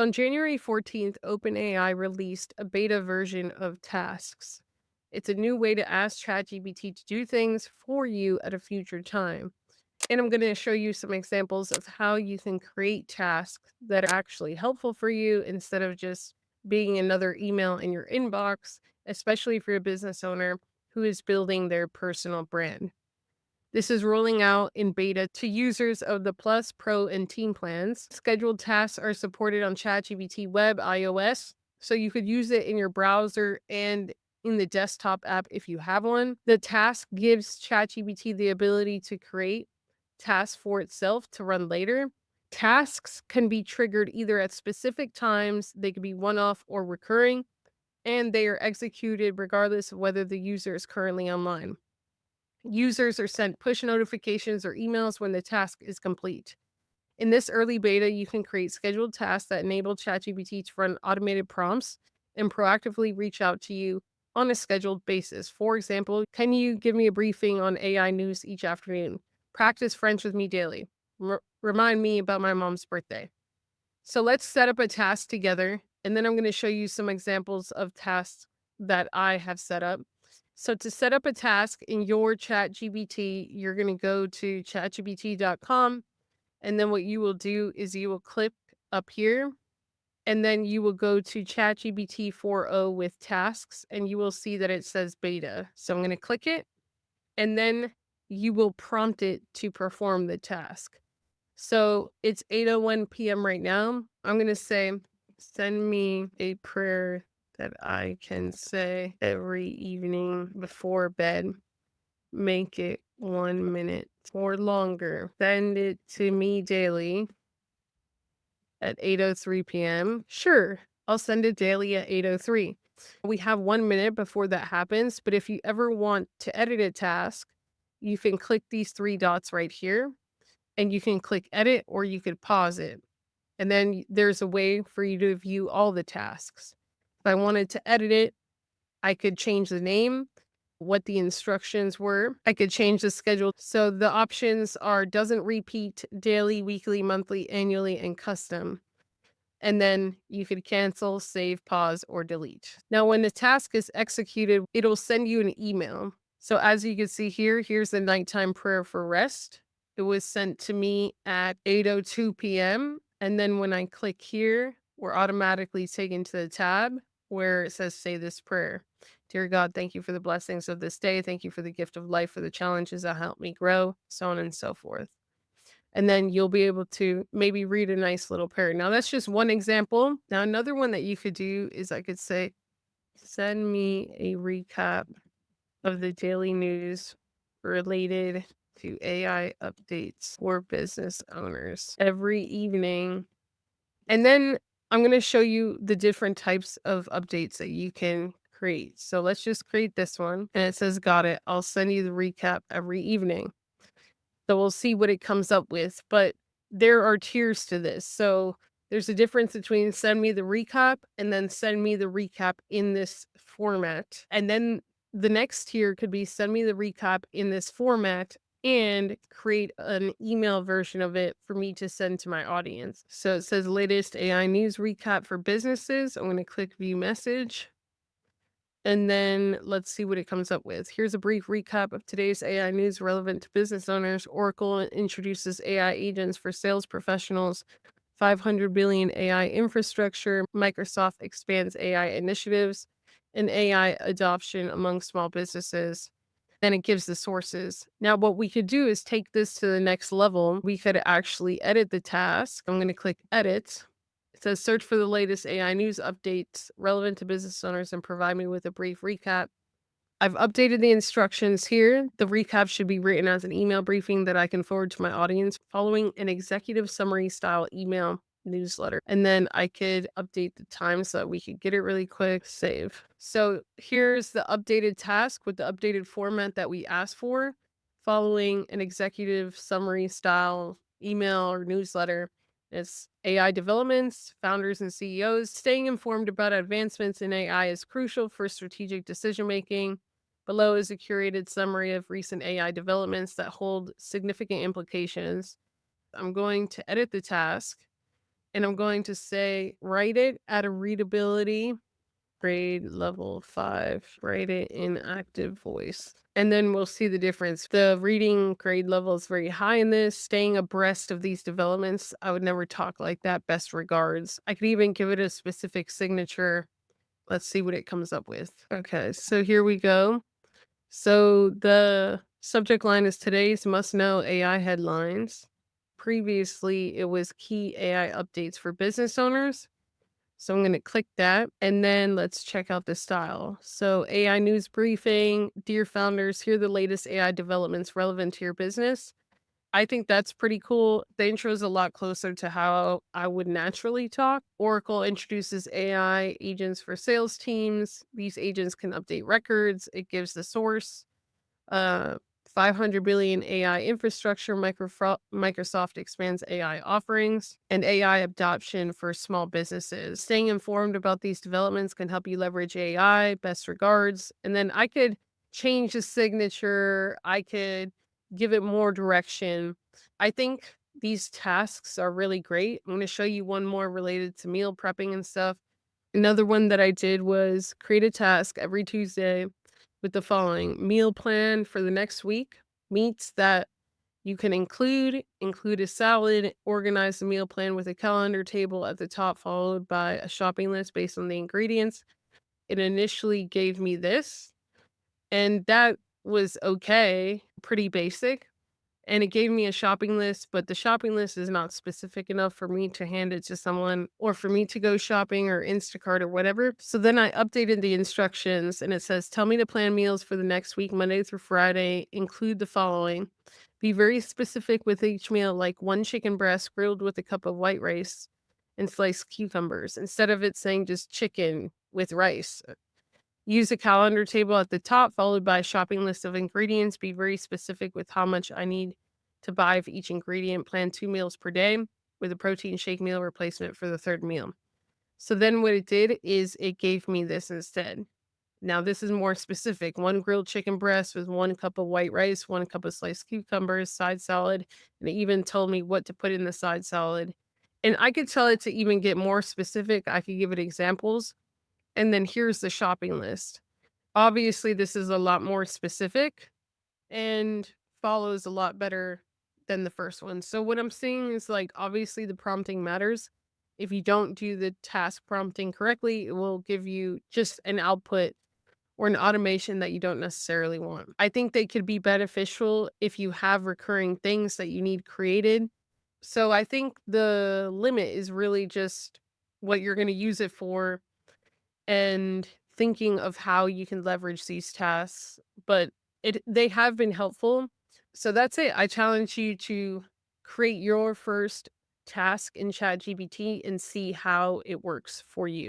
On January 14th, OpenAI released a beta version of Tasks. It's a new way to ask ChatGPT to do things for you at a future time. And I'm going to show you some examples of how you can create tasks that are actually helpful for you instead of just being another email in your inbox, especially for a business owner who is building their personal brand. This is rolling out in beta to users of the Plus, Pro, and Team plans. Scheduled tasks are supported on ChatGPT Web, iOS, so you could use it in your browser and in the desktop app if you have one. The task gives ChatGPT the ability to create tasks for itself to run later. Tasks can be triggered either at specific times, they could be one-off or recurring, and they are executed regardless of whether the user is currently online. Users are sent push notifications or emails when the task is complete. In this early beta, you can create scheduled tasks that enable ChatGPT to run automated prompts and proactively reach out to you on a scheduled basis. For example, can you give me a briefing on AI news each afternoon? Practice French with me daily. Remind me about my mom's birthday. So let's set up a task together, and then I'm going to show you some examples of tasks that I have set up. So to set up a task in your ChatGPT, you're going to go to chatgpt.com, and then what you will do is you will click up here, and then you will go to ChatGPT 4.0 with tasks, and you will see that it says beta. So I'm going to click it, and then you will prompt it to perform the task. So it's 8:01 p.m. right now. I'm going to say, send me a prayer that I can say every evening before bed. Make it 1 minute or longer. Send it to me daily at 8:03 p.m. Sure, I'll send it daily at 8:03. We have 1 minute before that happens, but if you ever want to edit a task, you can click these three dots right here and you can click edit or you could pause it. And then there's a way for you to view all the tasks. If I wanted to edit it, I could change the name, what the instructions were. I could change the schedule. So the options are doesn't repeat, daily, weekly, monthly, annually, and custom. And then you could cancel, save, pause, or delete. Now, when the task is executed, it'll send you an email. So as you can see here, here's the nighttime prayer for rest. It was sent to me at 8:02 p.m. And then when I click here, we're automatically taken to the tab where it says, say this prayer. Dear God, thank you for the blessings of this day. Thank you for the gift of life, for the challenges that help me grow, so on and so forth. And then you'll be able to maybe read a nice little prayer. Now, that's just one example. Now, another one that you could do is I could say, send me a recap of the daily news related to AI updates for business owners every evening. And then I'm going to show you the different types of updates that you can create. So let's just create this one. And it says, got it. I'll send you the recap every evening. So we'll see what it comes up with. But there are tiers to this. So there's a difference between send me the recap and then send me the recap in this format. And then the next tier could be send me the recap in this format and create an email version of it for me to send to my audience. So it says latest AI news recap for businesses. I'm going to click view message. And then let's see what it comes up with. Here's a brief recap of today's AI news relevant to business owners. Oracle introduces AI agents for sales professionals, 500 billion AI infrastructure. Microsoft expands AI initiatives and AI adoption among small businesses. Then it gives the sources. Now, what we could do is take this to the next level. We could actually edit the task. I'm going to click edit. It says search for the latest AI news updates relevant to business owners and provide me with a brief recap. I've updated the instructions here. The recap should be written as an email briefing that I can forward to my audience following an executive summary style email newsletter. And then I could update the time so that we could get it really quick, save. So here's the updated task with the updated format that we asked for following an executive summary style email or newsletter. It's AI developments, founders and CEOs. Staying informed about advancements in AI is crucial for strategic decision making. Below is a curated summary of recent AI developments that hold significant implications. I'm going to edit the task. and I'm going to say, write it at a readability grade level 5. Write it in active voice. And then we'll see the difference. The reading grade level is very high in this, staying abreast of these developments. I would never talk like that. Best regards. I could even give it a specific signature. Let's see what it comes up with. Okay, so here we go. So the subject line is today's must know AI headlines. Previously, it was key AI updates for business owners. So I'm going to click that and then let's check out the style. So AI news briefing, dear founders, here are the latest AI developments relevant to your business. I think that's pretty cool. The intro is a lot closer to how I would naturally talk. Oracle introduces AI agents for sales teams. These agents can update records. It gives the source. uh 500 billion AI infrastructure. Microsoft expands AI offerings and AI adoption for small businesses. Staying informed about these developments can help you leverage AI. Best regards. And then I could change the signature. I could give it more direction. I think these tasks are really great. I'm going to show you one more related to meal prepping and stuff. Another one that I did was create a task every Tuesday with the following meal plan for the next week, meats that you can include a salad, organize the meal plan with a calendar table at the top, followed by a shopping list based on the ingredients. It initially gave me this, and that was okay, pretty basic. And it gave me a shopping list, but the shopping list is not specific enough for me to hand it to someone or for me to go shopping or Instacart or whatever. So then I updated the instructions and it says, tell me to plan meals for the next week, Monday through Friday. Include the following. Be very specific with each meal, like one chicken breast grilled with a cup of white rice and sliced cucumbers, instead of it saying just chicken with rice. Use a calendar table at the top, followed by a shopping list of ingredients. Be very specific with how much I need to buy of each ingredient. Plan 2 meals per day with a protein shake meal replacement for the third meal. So then what it did is it gave me this instead. Now this is more specific. 1 grilled chicken breast with 1 cup of white rice, 1 cup of sliced cucumbers, side salad, and it even told me what to put in the side salad. And I could tell it to even get more specific. I could give it examples. And then here's the shopping list. Obviously, this is a lot more specific and follows a lot better than the first one. So what I'm seeing is, like, obviously the prompting matters. If you don't do the task prompting correctly, it will give you just an output or an automation that you don't necessarily want. I think they could be beneficial if you have recurring things that you need created. So I think the limit is really just what you're going to use it for and thinking of how you can leverage these tasks, but they have been helpful. So that's it. I challenge you to create your first task in ChatGPT and see how it works for you.